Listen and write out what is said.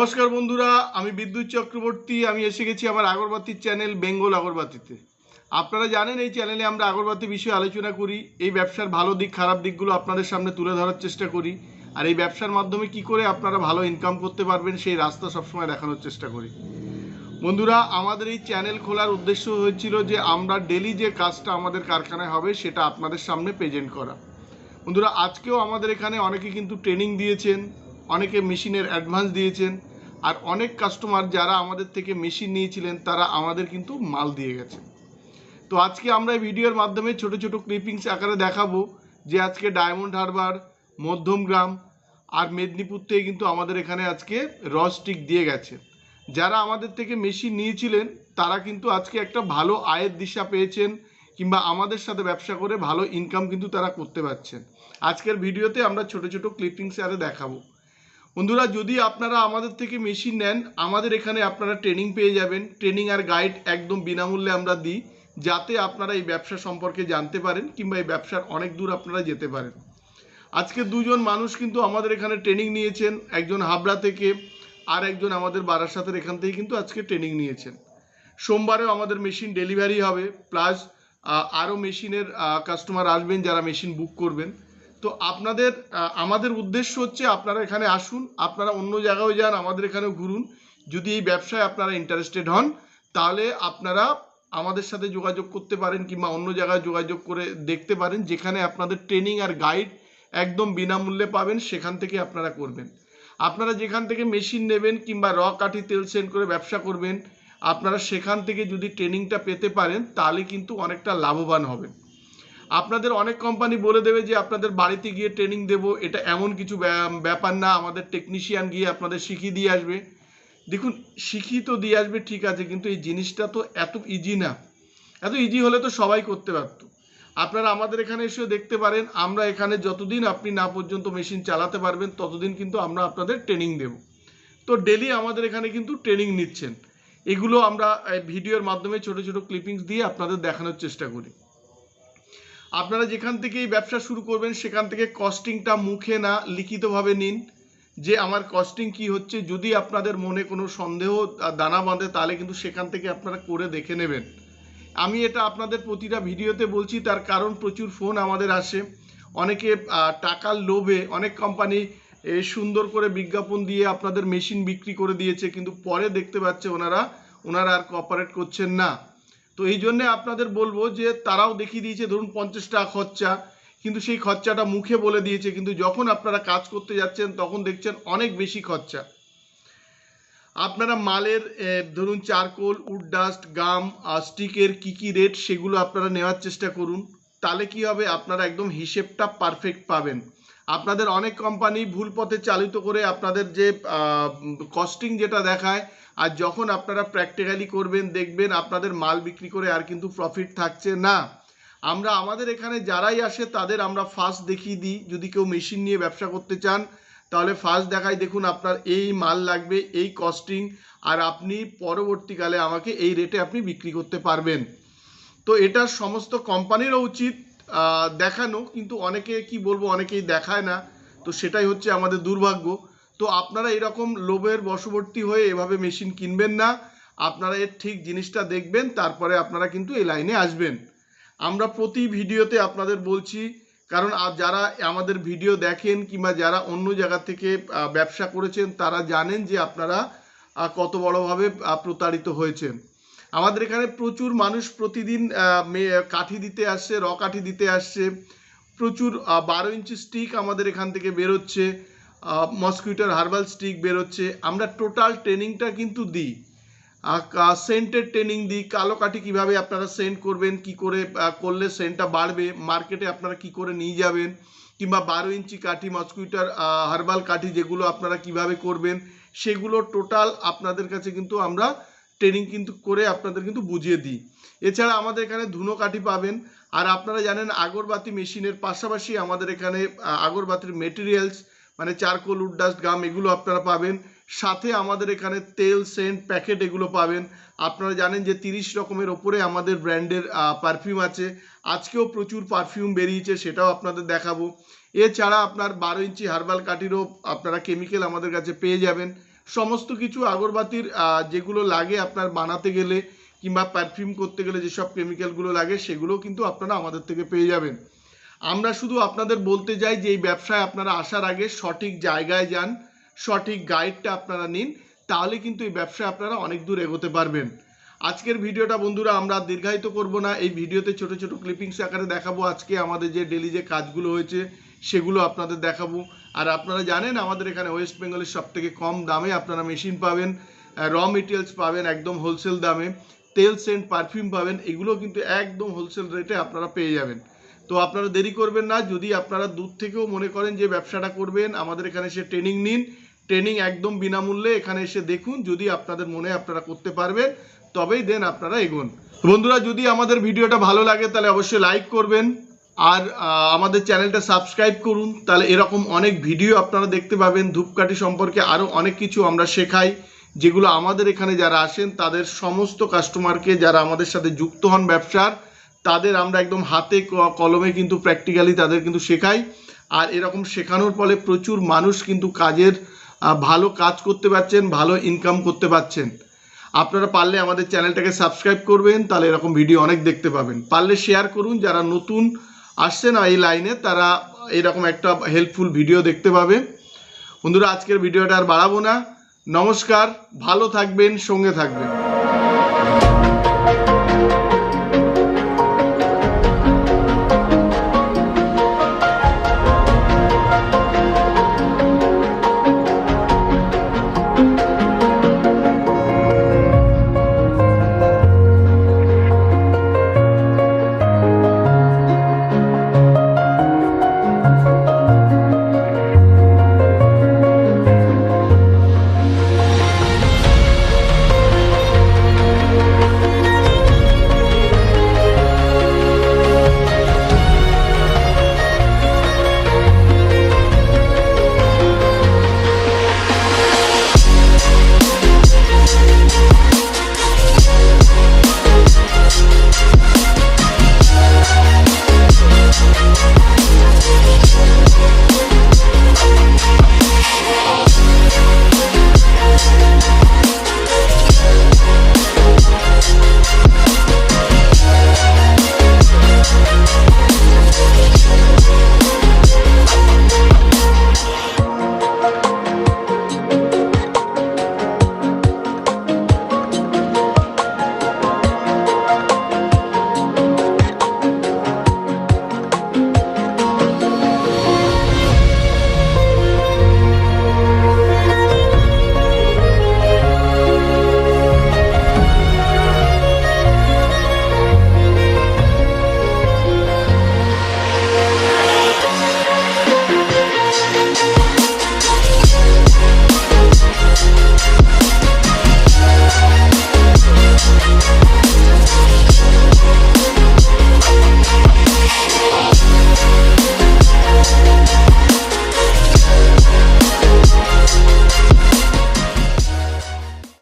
নমস্কার বন্ধুরা, আমি বিদ্যুৎ চক্রবর্তী। আমি এসে গেছি আমার আগরবাতির চ্যানেল বেঙ্গল আগরবাতিতে। আপনারা জানেন এই চ্যানেলে আমরা আগরবাতি বিষয়ে আলোচনা করি, এই ব্যবসার ভালো দিক খারাপ দিকগুলো আপনাদের সামনে তুলে ধরার চেষ্টা করি, আর এই ব্যবসার মাধ্যমে কি করে আপনারা ভালো ইনকাম করতে পারবেন সেই রাস্তা সবসময় দেখানোর চেষ্টা করি। বন্ধুরা, আমাদের এই চ্যানেল খোলার উদ্দেশ্য হয়েছিল যে আমরা ডেলি যে কাজটা আমাদের কারখানায় হবে সেটা আপনাদের সামনে প্রেজেন্ট করা। বন্ধুরা, আজকেও আমাদের এখানে অনেকে কিন্তু ট্রেনিং দিয়েছেন, অনেকে মেশিনের অ্যাডভান্স দিয়েছেন, আর অনেক কাস্টমার যারা আমাদের থেকে মেশিন নিয়েছিলেন তারা আমাদের কিন্তু মাল দিয়ে গেছেন। তো আজকে আমরা এই ভিডিওর মাধ্যমে ছোট ছোট ক্লিপিংস আকারে দেখাবো যে আজকে ডায়মন্ড হারবার, মধ্যমগ্রাম আর মেদিনীপুর থেকে কিন্তু আমাদের এখানে আজকে স্টিক দিয়ে গেছে। যারা আমাদের থেকে মেশিন নিয়েছিলেন তারা কিন্তু আজকে একটা ভালো আয়ের দিশা পেয়েছেন, কিংবা আমাদের সাথে ব্যবসা করে ভালো ইনকাম কিন্তু তারা করতে পারছেন। আজকের ভিডিওতে আমরা ছোট ছোট ক্লিপিংস আরে দেখাবো। বন্ধুরা, যদি আপনারা আমাদের থেকে মেশিন নেন, আমাদের এখানে আপনারা ট্রেনিং পেয়ে যাবেন। ট্রেনিং আর গাইড একদম বিনামূল্যে আমরা দিই, যাতে আপনারা এই ব্যবসা সম্পর্কে জানতে পারেন কিংবা এই ব্যবসার অনেক দূর আপনারা যেতে পারেন। আজকে দুজন মানুষ কিন্তু আমাদের এখানে ট্রেনিং নিয়েছেন, একজন হাবড়া থেকে আর একজন আমাদের বারাসাতের এখান থেকে কিন্তু আজকে ট্রেনিং নিয়েছেন। সোমবারেও আমাদের মেশিন ডেলিভারি হবে, প্লাস আরও মেশিনের কাস্টমার আসবেন যারা মেশিন বুক করবেন। তো আমাদের উদ্দেশ্য হচ্ছে আপনারা এখানে আসুন, আপনারা অন্য জায়গায় যান, আমাদের এখানেও ঘুরুন। যদি এই ব্যবসায় আপনারা ইন্টারেস্টেড হন তাহলে আপনারা আমাদের সাথে যোগাযোগ করতে পারেন, কিংবা অন্য জায়গায় যোগাযোগ করে দেখতে পারেন, যেখানে আপনাদের ট্রেনিং আর গাইড একদম বিনামূল্যে পাবেন, সেখান থেকে আপনারা করবেন। আপনারা যেখান থেকে মেশিন নেবেন কিংবা কাঠি তেল সেন্ড করে ব্যবসা করবেন, আপনারা সেখান থেকে যদি ট্রেনিংটা পেতে পারেন তাহলে কিন্তু অনেকটা লাভবান হবেন। আপনাদের অনেক কোম্পানি বলে দেবে যে আপনাদের বাড়িতে গিয়ে ট্রেনিং দেবো, এটা এমন কিছু ব্যাপার না, আমাদের টেকনিশিয়ান গিয়ে আপনাদের শিখিয়ে দিয়ে আসবে। দেখুন, শিখিয়ে তো দিয়ে আসবে ঠিক আছে, কিন্তু এই জিনিসটা তো এত ইজি না। এত ইজি হলে তো সবাই করতে পারতো। আপনারা আমাদের এখানে এসে দেখতে পারেন, আমরা এখানে যতদিন আপনি না পর্যন্ত মেশিন চালাতে পারবেন ততদিন কিন্তু আমরা আপনাদের ট্রেনিং দেব। তো ডেলি আমাদের এখানে কিন্তু ট্রেনিং নিচ্ছেন। এগুলো আমরা ভিডিওর মাধ্যমে ছোট ছোট ক্লিপিংস দিয়ে আপনাদের দেখানোর চেষ্টা করি। আপনারা যেখান থেকে এই ব্যবসা শুরু করবেন সেখান থেকে কস্টিংটা মুখে না লিখিতভাবে নিন, যে আমার কস্টিং কি হচ্ছে। যদি আপনাদের মনে কোনো সন্দেহ দানা বাঁধে তাহলে কিন্তু সেখান থেকে আপনারা করে দেখে নেবেন। আমি এটা আপনাদের প্রতিটা ভিডিওতে বলছি, তার কারণ প্রচুর ফোন আমাদের আসে। অনেকে টাকার লোভে অনেক কোম্পানি সুন্দর করে বিজ্ঞাপন দিয়ে আপনাদের মেশিন বিক্রি করে দিয়েছে, কিন্তু পরে দেখতে পাচ্ছে ওনারা আর কোঅপারেট করছেন না। তো এই জন্যে আপনাদের বলবো যে তারাও দেখিয়ে দিয়েছে ধরুন 50 টাকা খরচা, কিন্তু সেই খরচাটা মুখে বলে দিয়েছে, কিন্তু যখন আপনারা কাজ করতে যাচ্ছেন তখন দেখছেন অনেক বেশি খরচা। আপনারা মালের ধরুন চারকোল, উড ডাস্ট, গাম, স্টিকের কি রেট সেগুলো আপনারা নেওয়ার চেষ্টা করুন। তাহলে কি হবে, আপনারা একদম হিসেবটা পারফেক্ট পাবেন। আপনাদের অনেক কোম্পানি ভুল পথে চালিত করে আপনাদের যে কস্টিং যেটা দেখায়, আর যখন আপনারা প্র্যাকটিক্যালি করবেন দেখবেন আপনাদের মাল বিক্রি করে আর কিন্তু প্রফিট থাকছে না। আমাদের এখানে যারাই আসে তাদের আমরা ফার্স্ট দেখিয়ে দিই, যদি কেউ মেশিন নিয়ে ব্যবসা করতে চান তাহলে ফার্স্ট দেখাই, দেখুন আপনার এই মাল লাগবে, এই কস্টিং, আর আপনি পরবর্তীকালে আমাকে এই রেটে আপনি বিক্রি করতে পারবেন। তো এটা সমস্ত কোম্পানিরও উচিত দেখানো, কিন্তু অনেকে কি বলবো, অনেকেই দেখায় না। তো সেটাই হচ্ছে আমাদের দুর্ভাগ্য। তো আপনারা এরকম লোভের বশবর্তী হয়ে এভাবে মেশিন কিনবেন না। আপনারা এর ঠিক জিনিসটা দেখবেন, তারপরে আপনারা কিন্তু এই লাইনে আসবেন। আমরা প্রতি ভিডিওতে আপনাদের বলছি, কারণ যারা আমাদের ভিডিও দেখেন কিংবা যারা অন্য জায়গা থেকে ব্যবসা করেছেন তারা জানেন যে আপনারা কত বড়ভাবে প্রতারিত হয়েছেন। আমাদের এখানে প্রচুর মানুষ প্রতিদিন কাঠি দিতে আসছে, কাঠি দিতে আসছে। প্রচুর 12 ইঞ্চি স্টিক আমাদের এখান থেকে বেরোচ্ছে, মসকুইটোর হার্বাল স্টিক বেরোচ্ছে। আমরা টোটাল ট্রেনিংটা কিন্তু দিই, সেন্টের ট্রেনিং দিই, কালো কাঠি কীভাবে আপনারা সেন্ট করবেন, কি করে করলে সেন্টটা বাড়বে, মার্কেটে আপনারা কি করে নিয়ে যাবেন, কিংবা 12 ইঞ্চি কাঠি মসকুইটোর হার্বাল কাঠি যেগুলো আপনারা কিভাবে করবেন, সেগুলো টোটাল আপনাদের কাছে কিন্তু আমরা ট্রেনিং কিন্তু করে আপনাদের কিন্তু বুঝিয়ে দিই। এছাড়া আমাদের এখানে ধুনো কাঠি পাবেন। আর আপনারা জানেন আগরবাতি মেশিনের পাশাপাশি আমাদের এখানে আগরবাতির মেটেরিয়ালস মানে চারকোল, উড ডাস্ট, গাম এগুলো আপনারা পাবেন। সাথে আমাদের এখানে তেল, সেন্ট, প্যাকেট এগুলো পাবেন। আপনারা জানেন যে 30 রকমের ওপরে আমাদের ব্র্যান্ডের পারফিউম আছে। আজকেও প্রচুর পারফিউম বেরিয়েছে, সেটাও আপনাদের দেখাবো। এছাড়া আপনার 12 ইঞ্চি হার্বাল কাঠিরও আপনারা কেমিক্যাল আমাদের কাছে পেয়ে যাবেন। সমস্ত কিছু আগরবাতির যেগুলো লাগে আপনার বানাতে গেলে কিংবা পারফিউম করতে গেলে যেসব কেমিক্যালগুলো লাগে সেগুলো কিন্তু আপনারা আমাদের থেকে পেয়ে যাবেন। আমরা শুধু আপনাদের বলতে চাই যে এই ব্যবসায় আপনারা আসার আগে সঠিক জায়গায় যান, সঠিক গাইডটা আপনারা নিন, তাহলে কিন্তু এই ব্যবসায় আপনারা অনেক দূর এগোতে পারবেন। আজকের ভিডিওটা বন্ধুরা আমরা দীর্ঘায়িত করব না, এই ভিডিওতে ছোট ছোট ক্লিপিংস আকারে দেখাবো আজকে আমাদের যে ডেলি যে কাজগুলো হয়েছে সেগুলো আপনাদের দেখাবো। আর আপনারা জানেন আমাদের এখানে ওয়েস্ট বেঙ্গলের সব থেকে কম দামে আপনারা মেশিন পাবেন, র মেটেরিয়ালস পাবেন একদম হোলসেল দামে, তেল সেন্ট পারফিউম পাবেন, এগুলো কিন্তু একদম হোলসেল রেটে আপনারা পেয়ে যাবেন। তো আপনারা দেরি করবেন না, যদি আপনারা দূর থেকেও মনে করেন যে ব্যবসাটা করবেন আমাদের এখানে এসে ট্রেনিং নিন, ট্রেনিং একদম বিনামূল্যে এখানে এসে দেখুন, যদি আপনাদের মনে আপনারা করতে পারবেন তবেই দেন আপনারা এগোন। বন্ধুরা যদি আমাদের ভিডিওটা ভালো লাগে তাহলে অবশ্যই লাইক করবেন আর আমাদের চ্যানেলটা সাবস্ক্রাইব করুন, তাহলে এরকম অনেক ভিডিও আপনারা দেখতে পাবেন। ধূপকাঠি সম্পর্কে আরও অনেক কিছু আমরা শেখাই, যেগুলো আমাদের এখানে যারা আসেন তাদের সমস্ত কাস্টমারকে, যারা আমাদের সাথে যুক্ত হন ব্যবসার, তাদের আমরা একদম হাতে কলমে কিন্তু প্র্যাকটিক্যালি তাদের কিন্তু শেখাই। আর এরকম শেখানোর ফলে প্রচুর মানুষ কিন্তু কাজের ভালো কাজ করতে পারছেন, ভালো ইনকাম করতে পারছেন। আপনারা পারলে আমাদের চ্যানেলটাকে সাবস্ক্রাইব করবেন, তাহলে এরকম ভিডিও অনেক দেখতে পাবেন। পারলে শেয়ার করুন, যারা নতুন আসছে না এই লাইনে তারা এরকম একটা হেল্পফুল ভিডিও দেখতে পাবে। বন্ধুরা আজকের ভিডিওটা আর বাড়াবো না, নমস্কার, ভালো থাকবেন, সঙ্গে থাকবেন।